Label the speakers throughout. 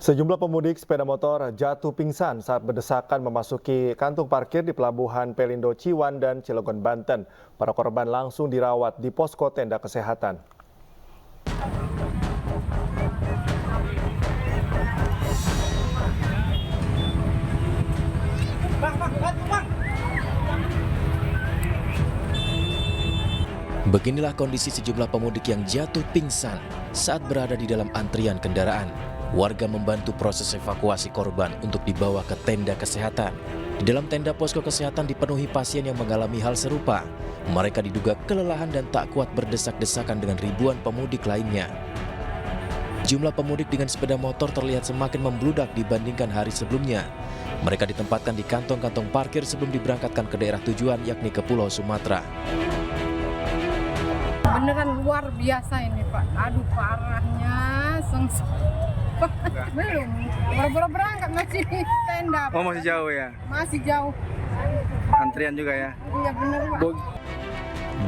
Speaker 1: Sejumlah pemudik sepeda motor jatuh pingsan saat berdesakan memasuki kantung parkir di Pelabuhan Pelindo Ciwan dan Cilegon, Banten. Para korban langsung dirawat di posko tenda kesehatan.
Speaker 2: Beginilah kondisi sejumlah pemudik yang jatuh pingsan saat berada di dalam antrian kendaraan. Warga membantu proses evakuasi korban untuk dibawa ke tenda kesehatan. Di dalam tenda posko kesehatan dipenuhi pasien yang mengalami hal serupa. Mereka diduga kelelahan dan tak kuat berdesak-desakan dengan ribuan pemudik lainnya. Jumlah pemudik dengan sepeda motor terlihat semakin membludak dibandingkan hari sebelumnya. Mereka ditempatkan di kantong-kantong parkir sebelum diberangkatkan ke daerah tujuan yakni ke Pulau Sumatera.
Speaker 3: Beneran luar biasa ini Pak, aduh parahnya, belum, baru berangkat masih tenda Pak.
Speaker 4: Oh masih jauh ya?
Speaker 3: Masih jauh.
Speaker 4: Antrian juga ya?
Speaker 3: Iya bener Pak.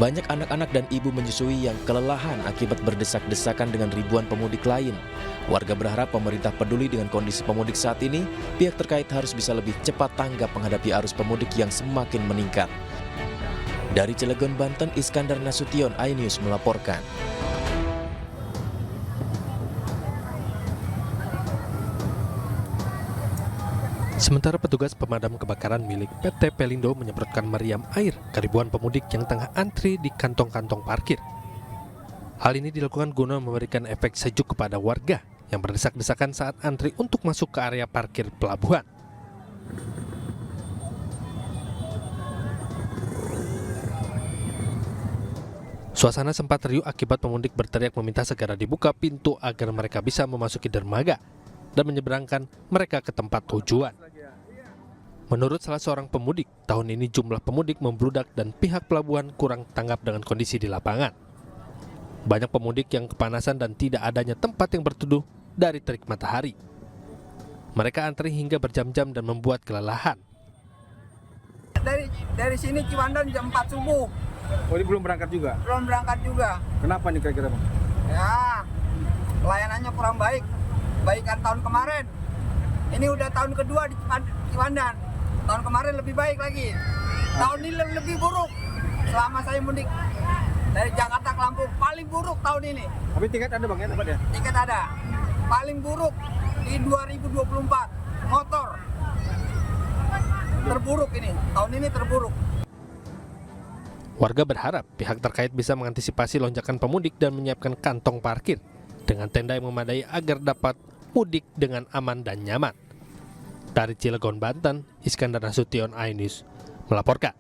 Speaker 2: Banyak anak-anak dan ibu menyusui yang kelelahan akibat berdesak-desakan dengan ribuan pemudik lain. Warga berharap pemerintah peduli dengan kondisi pemudik saat ini, pihak terkait harus bisa lebih cepat tanggap menghadapi arus pemudik yang semakin meningkat. Dari Cilegon, Banten, Iskandar Nasution, iNews melaporkan.
Speaker 5: Sementara petugas pemadam kebakaran milik PT Pelindo menyemprotkan meriam air ke ribuan pemudik yang tengah antri di kantong-kantong parkir. Hal ini dilakukan guna memberikan efek sejuk kepada warga yang berdesak-desakan saat antri untuk masuk ke area parkir pelabuhan. Suasana sempat riuh akibat pemudik berteriak meminta segera dibuka pintu agar mereka bisa memasuki dermaga dan menyeberangkan mereka ke tempat tujuan. Menurut salah seorang pemudik, tahun ini jumlah pemudik membludak dan pihak pelabuhan kurang tanggap dengan kondisi di lapangan. Banyak pemudik yang kepanasan dan tidak adanya tempat yang berteduh dari terik matahari. Mereka antri hingga berjam-jam dan membuat kelelahan.
Speaker 6: Dari sini Ciwandan jam 4 subuh.
Speaker 4: Oh ini belum berangkat juga?
Speaker 6: Belum berangkat juga.
Speaker 4: Kenapa nih kira-kira Bang?
Speaker 6: Ya, pelayanannya kurang baik. Baikan tahun kemarin. Ini udah tahun kedua di Ciwandan. Tahun kemarin lebih baik lagi. Tahun ini lebih buruk. Selama saya mudik dari Jakarta ke Lampung, paling buruk tahun ini.
Speaker 4: Tapi tiket ada Bang ya, dapat ya?
Speaker 6: Tiket ada. Paling buruk di 2024. Motor. Terburuk ini. Tahun ini terburuk.
Speaker 5: Warga berharap pihak terkait bisa mengantisipasi lonjakan pemudik dan menyiapkan kantong parkir dengan tenda yang memadai agar dapat mudik dengan aman dan nyaman. Dari Cilegon, Banten, Iskandar Nasution, iNews melaporkan.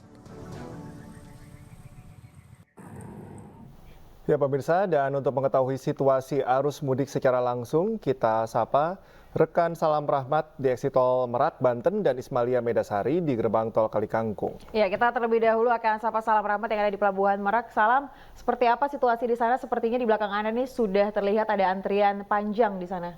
Speaker 1: Ya pemirsa, dan untuk mengetahui situasi arus mudik secara langsung, kita sapa rekan Salam Rahmat di Eksit Tol Merak, Banten dan Ismalia Medasari di Gerbang Tol Kalikangkung.
Speaker 7: Ya, kita terlebih dahulu akan sapa Salam Rahmat yang ada di Pelabuhan Merak. Salam, seperti apa situasi di sana? Sepertinya di belakang Anda nih sudah terlihat ada antrian panjang di sana.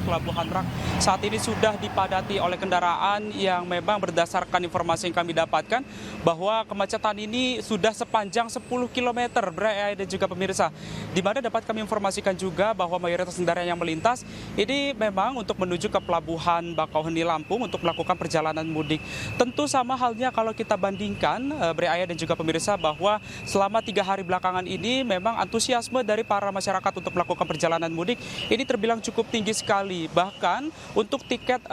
Speaker 8: Pelabuhan Merak saat ini sudah dipadati oleh kendaraan yang memang berdasarkan informasi yang kami dapatkan bahwa kemacetan ini sudah sepanjang 10 km dan juga pemirsa. Di mana dapat kami informasikan juga bahwa mayoritas kendaraan yang melintas ini memang untuk menuju ke Pelabuhan Bakauheni Lampung untuk melakukan perjalanan mudik. Tentu sama halnya kalau kita bandingkan dan juga pemirsa bahwa selama 3 hari belakangan ini memang antusiasme dari para masyarakat untuk melakukan perjalanan mudik ini terbilang cukup tinggi sekali. Bahkan untuk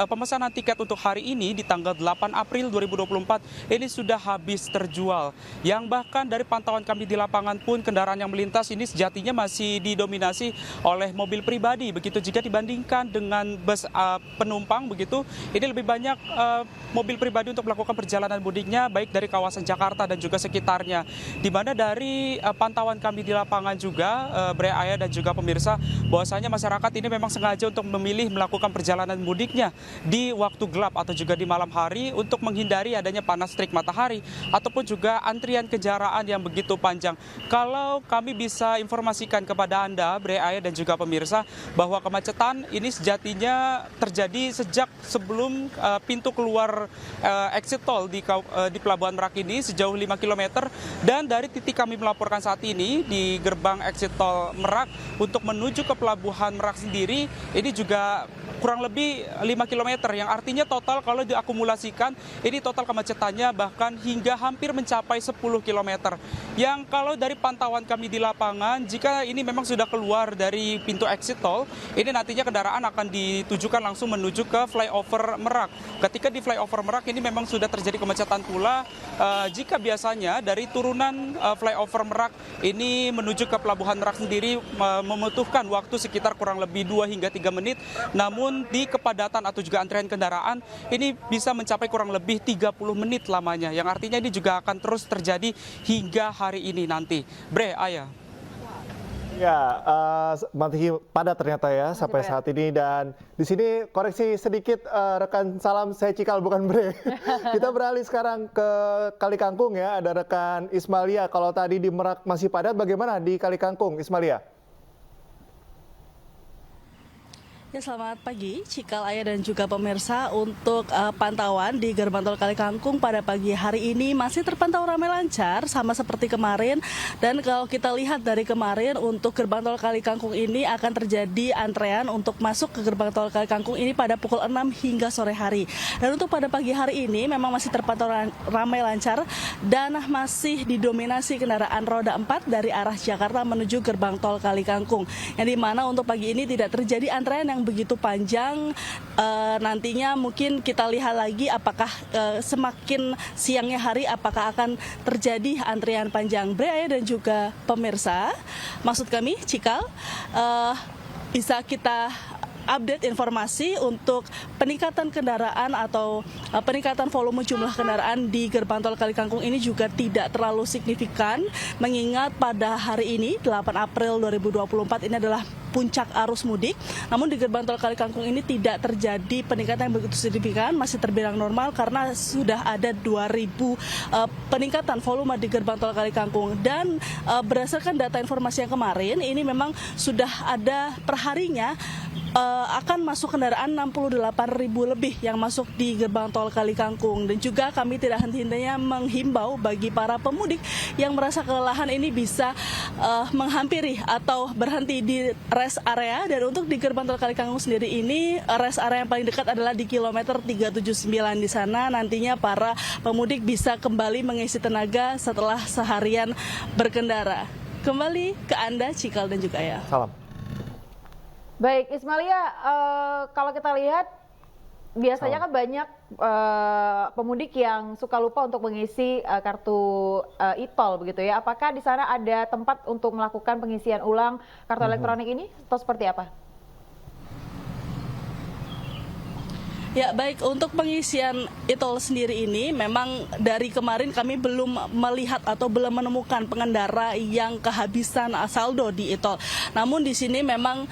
Speaker 8: pemesanan tiket untuk hari ini di tanggal 8 April 2024 ini sudah habis terjual. Yang bahkan dari pantauan kami di lapangan pun kendaraan yang melintas ini sejatinya masih didominasi oleh mobil pribadi. Begitu jika dibandingkan dengan bus penumpang begitu, ini lebih banyak mobil pribadi untuk melakukan perjalanan mudiknya baik dari kawasan Jakarta dan juga sekitarnya. Di mana dari pantauan kami di lapangan juga, dan juga pemirsa, bahwasanya masyarakat ini memang sengaja untuk memilih memilih melakukan perjalanan mudiknya di waktu gelap atau juga di malam hari untuk menghindari adanya panas terik matahari ataupun juga antrian kendaraan yang begitu panjang. Kalau kami bisa informasikan kepada Anda, Bre, Ayah, dan juga pemirsa, bahwa kemacetan ini sejatinya terjadi sejak sebelum pintu keluar exit tol di Pelabuhan Merak ini sejauh 5 km, dan dari titik kami melaporkan saat ini di gerbang exit tol Merak untuk menuju ke Pelabuhan Merak sendiri ini juga kurang lebih 5 km, yang artinya total kalau diakumulasikan ini total kemacetannya bahkan hingga hampir mencapai 10 km. Yang kalau dari pantauan kami di lapangan, jika ini memang sudah keluar dari pintu exit tol, ini nantinya kendaraan akan ditujukan langsung menuju ke flyover Merak. Ketika di flyover Merak ini memang sudah terjadi kemacetan pula. Jika biasanya dari turunan flyover Merak ini menuju ke Pelabuhan Merak sendiri membutuhkan waktu sekitar kurang lebih 2 hingga 3 menit, namun di kepadatan atau juga antrian kendaraan ini bisa mencapai kurang lebih 30 menit lamanya, yang artinya ini juga akan terus terjadi hingga hari ini nanti. Bre, Ayah.
Speaker 1: Ya, masih padat ternyata ya sampai saat ini, dan di sini koreksi sedikit rekan Salam, saya Cikal bukan Bre. Kita beralih sekarang ke Kali Kangkung ya, ada rekan Ismalia. Kalau tadi di Merak masih padat, bagaimana di Kali Kangkung, Ismalia?
Speaker 9: Ya, selamat pagi, Cikal, Ayah, dan juga pemirsa. Untuk pantauan di gerbang tol Kali Kangkung pada pagi hari ini masih terpantau ramai lancar, sama seperti kemarin. Dan kalau kita lihat dari kemarin, untuk gerbang tol Kali Kangkung ini akan terjadi antrean untuk masuk ke gerbang tol Kali Kangkung ini pada pukul 6 hingga sore hari. Dan untuk pada pagi hari ini memang masih terpantau ramai lancar dan masih didominasi kendaraan roda 4 dari arah Jakarta menuju gerbang tol Kali Kangkung. Yang dimana untuk pagi ini tidak terjadi antrean yang begitu panjang. Nantinya mungkin kita lihat lagi apakah semakin siangnya hari apakah akan terjadi antrian panjang. Bre, Ayah, dan juga pemirsa, maksud kami Cikal, bisa kita update informasi untuk peningkatan kendaraan atau peningkatan volume jumlah kendaraan di gerbang tol Kali Kangkung ini juga tidak terlalu signifikan, mengingat pada hari ini 8 April 2024 ini adalah puncak arus mudik. Namun di gerbang tol Kali Kangkung ini tidak terjadi peningkatan yang begitu signifikan, masih terbilang normal karena sudah ada 2.000 peningkatan volume di gerbang tol Kali Kangkung. Dan berdasarkan data informasi yang kemarin, ini memang sudah ada perharinya akan masuk kendaraan 68.000 lebih yang masuk di gerbang tol Kali Kangkung. Dan juga kami tidak henti-hentinya menghimbau bagi para pemudik yang merasa kelelahan ini bisa menghampiri atau berhenti di rest area. Dan untuk di gerbang tol Kali Kangkung sendiri ini, rest area yang paling dekat adalah di kilometer 379. Di sana nantinya para pemudik bisa kembali mengisi tenaga setelah seharian berkendara. Kembali ke Anda, Cikal, dan juga Ayah.
Speaker 1: Salam.
Speaker 7: Baik, Ismalia, kalau kita lihat biasanya kan banyak pemudik yang suka lupa untuk mengisi kartu e-tol begitu ya. Apakah di sana ada tempat untuk melakukan pengisian ulang kartu elektronik ini atau seperti apa?
Speaker 9: Ya, baik, untuk pengisian e-tol sendiri ini memang dari kemarin kami belum melihat atau belum menemukan pengendara yang kehabisan saldo di e-tol. Namun di sini memang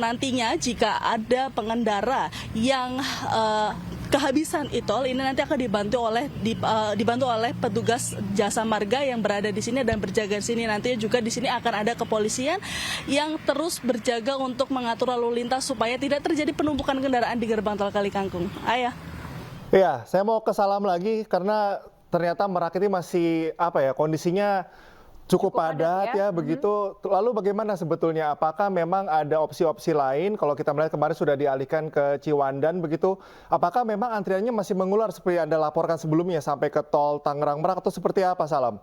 Speaker 9: nantinya jika ada pengendara yang kehabisan e-tol ini nanti akan dibantu oleh petugas jasa marga yang berada di sini dan berjaga di sini. Nantinya juga di sini akan ada kepolisian yang terus berjaga untuk mengatur lalu lintas supaya tidak terjadi penumpukan kendaraan di gerbang tol Kali Kangkung. Ayah.
Speaker 1: Iya, saya mau ke Salam lagi karena ternyata Merak ini masih kondisinya cukup padat ya begitu. Lalu bagaimana sebetulnya? Apakah memang ada opsi-opsi lain? Kalau kita melihat kemarin sudah dialihkan ke Ciwandan begitu. Apakah memang antriannya masih mengular seperti Anda laporkan sebelumnya sampai ke tol Tangerang Merak atau seperti apa, Salam?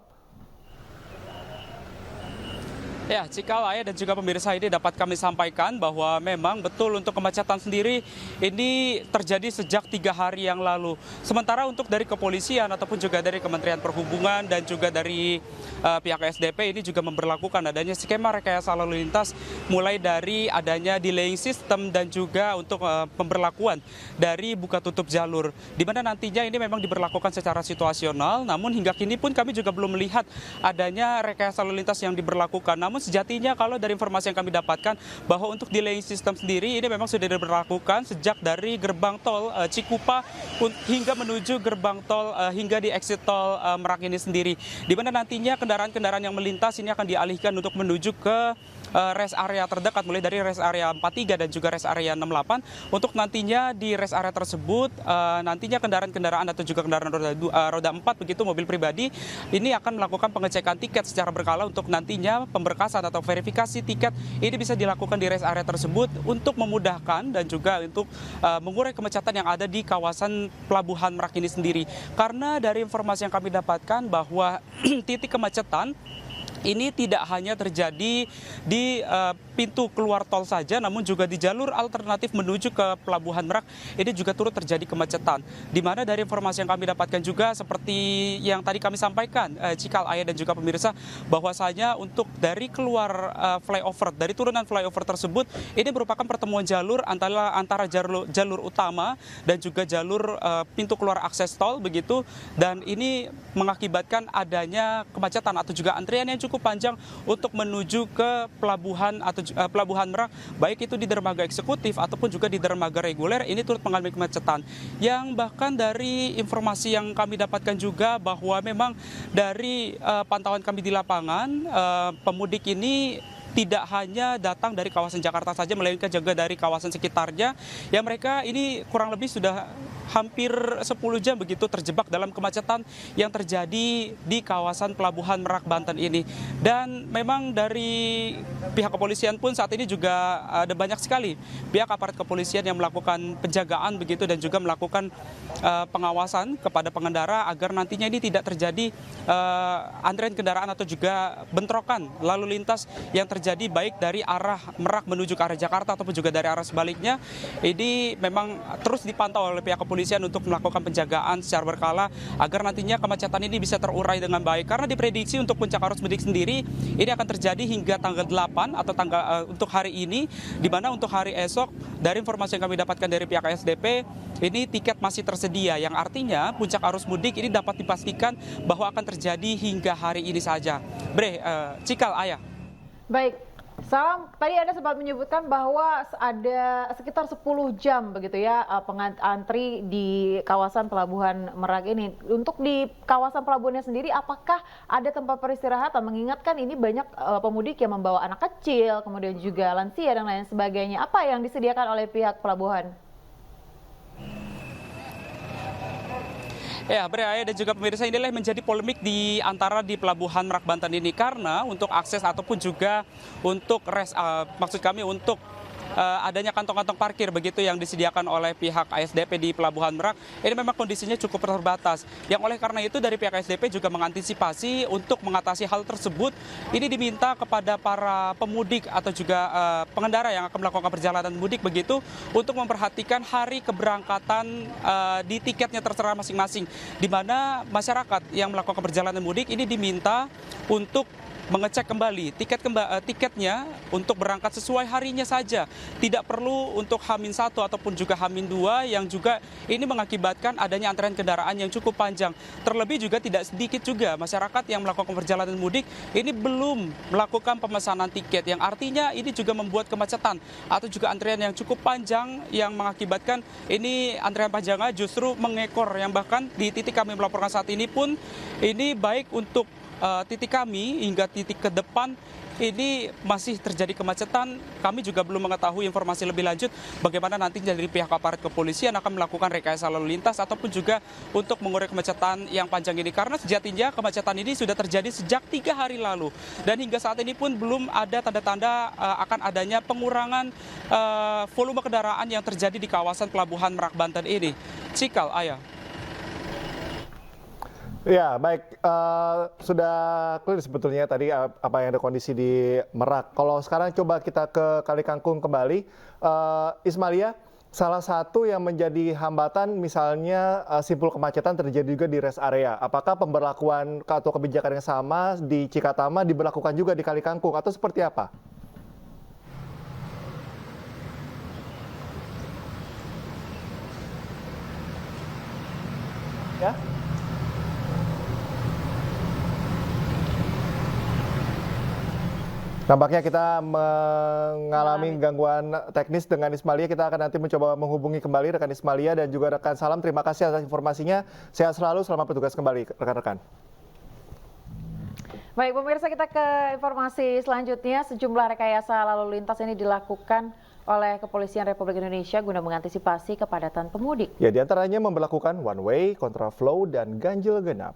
Speaker 8: Ya, Cikal, Ayah, dan juga pemirsa, ini dapat kami sampaikan bahwa memang betul untuk kemacetan sendiri ini terjadi sejak 3 hari yang lalu. Sementara untuk dari kepolisian ataupun juga dari Kementerian Perhubungan dan juga dari pihak SDP ini juga memberlakukan adanya skema rekayasa lalu lintas mulai dari adanya delaying system dan juga untuk pemberlakuan dari buka tutup jalur. Di mana nantinya ini memang diberlakukan secara situasional, namun hingga kini pun kami juga belum melihat adanya rekayasa lalu lintas yang diberlakukan. Namun sejatinya kalau dari informasi yang kami dapatkan bahwa untuk delaying system sendiri ini memang sudah diberlakukan sejak dari gerbang tol Cikupa hingga menuju gerbang tol hingga di exit tol Merak ini sendiri. Di mana nantinya kendaraan-kendaraan yang melintas ini akan dialihkan untuk menuju ke rest area terdekat, mulai dari rest area 43 dan juga rest area 68, untuk nantinya di rest area tersebut nantinya kendaraan-kendaraan atau juga kendaraan roda 4 begitu, mobil pribadi ini akan melakukan pengecekan tiket secara berkala untuk nantinya pemberkasan atau verifikasi tiket ini bisa dilakukan di rest area tersebut untuk memudahkan dan juga untuk mengurai kemacetan yang ada di kawasan Pelabuhan Merak ini sendiri. Karena dari informasi yang kami dapatkan bahwa titik kemacetan ini tidak hanya terjadi di pintu keluar tol saja, namun juga di jalur alternatif menuju ke Pelabuhan Merak ini juga turut terjadi kemacetan. Di mana dari informasi yang kami dapatkan juga seperti yang tadi kami sampaikan, Cikal Ayah dan juga pemirsa, bahwasanya untuk dari keluar flyover, dari turunan flyover tersebut, ini merupakan pertemuan jalur antara jalur utama dan juga jalur pintu keluar akses tol begitu, dan ini mengakibatkan adanya kemacetan atau juga antrian yang cukup panjang untuk menuju ke pelabuhan atau Pelabuhan Merak, baik itu di dermaga eksekutif ataupun juga di dermaga reguler, ini turut mengalami kemacetan. Yang bahkan dari informasi yang kami dapatkan juga bahwa memang dari pantauan kami di lapangan, pemudik ini tidak hanya datang dari kawasan Jakarta saja, melainkan juga dari kawasan sekitarnya, yang mereka ini kurang lebih sudah hampir 10 jam begitu terjebak dalam kemacetan yang terjadi di kawasan Pelabuhan Merak, Banten ini. Dan memang dari pihak kepolisian pun saat ini juga ada banyak sekali pihak aparat kepolisian yang melakukan penjagaan begitu dan juga melakukan pengawasan kepada pengendara agar nantinya ini tidak terjadi antrian kendaraan atau juga bentrokan lalu lintas yang terjadi baik dari arah Merak menuju ke arah Jakarta ataupun juga dari arah sebaliknya. Ini memang terus dipantau oleh pihak kepolisian untuk melakukan penjagaan secara berkala agar nantinya kemacetan ini bisa terurai dengan baik. Karena diprediksi untuk puncak arus mudik sendiri ini akan terjadi hingga tanggal 8 atau untuk hari ini, di mana untuk hari esok dari informasi yang kami dapatkan dari pihak ASDP ini tiket masih tersedia, yang artinya puncak arus mudik ini dapat dipastikan bahwa akan terjadi hingga hari ini saja. Cikal, Ayah.
Speaker 7: Baik, Salam, tadi Anda sempat menyebutkan bahwa ada sekitar 10 jam begitu ya antri di kawasan Pelabuhan Merak ini. Untuk di kawasan pelabuhannya sendiri, apakah ada tempat peristirahatan? Mengingatkan ini banyak pemudik yang membawa anak kecil, kemudian juga lansia dan lain sebagainya. Apa yang disediakan oleh pihak pelabuhan?
Speaker 8: Ya, Ayah dan juga pemirsa, inilah yang menjadi polemik di antara di Pelabuhan Merak Banten ini, karena untuk akses ataupun juga untuk maksud kami untuk adanya kantong-kantong parkir begitu yang disediakan oleh pihak ASDP di Pelabuhan Merak, ini memang kondisinya cukup terbatas. Yang oleh karena itu dari pihak ASDP juga mengantisipasi untuk mengatasi hal tersebut. Ini diminta kepada para pemudik atau juga pengendara yang akan melakukan perjalanan mudik begitu untuk memperhatikan hari keberangkatan di tiketnya tertera masing-masing, di mana masyarakat yang melakukan perjalanan mudik ini diminta untuk mengecek kembali tiketnya untuk berangkat sesuai harinya saja. Tidak perlu untuk H-1 ataupun juga H-2 yang juga ini mengakibatkan adanya antrean kendaraan yang cukup panjang. Terlebih juga tidak sedikit juga masyarakat yang melakukan perjalanan mudik ini belum melakukan pemesanan tiket, yang artinya ini juga membuat kemacetan atau juga antrean yang cukup panjang yang mengakibatkan ini antrean panjangnya justru mengekor, yang bahkan di titik kami melaporkan saat ini pun ini baik untuk titik kami hingga titik ke depan ini masih terjadi kemacetan. Kami juga belum mengetahui informasi lebih lanjut bagaimana nanti dari pihak aparat kepolisian akan melakukan rekayasa lalu lintas ataupun juga untuk mengurai kemacetan yang panjang ini, karena sejatinya kemacetan ini sudah terjadi sejak 3 hari lalu dan hingga saat ini pun belum ada tanda-tanda akan adanya pengurangan volume kendaraan yang terjadi di kawasan Pelabuhan Merak Banten ini. Cikal, Ayah.
Speaker 1: Ya, baik. Sudah clear sebetulnya tadi apa yang ada kondisi di Merak. Kalau sekarang coba kita ke Kali Kangkung kembali. Ismalia, salah satu yang menjadi hambatan misalnya simpul kemacetan terjadi juga di rest area. Apakah pemberlakuan atau kebijakan yang sama di Cikatama diberlakukan juga di Kali Kangkung atau seperti apa? Ya. Nampaknya kita mengalami gangguan teknis dengan Ismalia. Kita akan nanti mencoba menghubungi kembali rekan Ismalia dan juga rekan Salam. Terima kasih atas informasinya. Sehat selalu, selamat bertugas kembali rekan-rekan.
Speaker 7: Baik pemirsa, kita ke informasi selanjutnya. Sejumlah rekayasa lalu lintas ini dilakukan oleh Kepolisian Republik Indonesia guna mengantisipasi kepadatan pemudik.
Speaker 1: Ya, diantaranya memberlakukan one way, kontraflow, dan ganjil genap.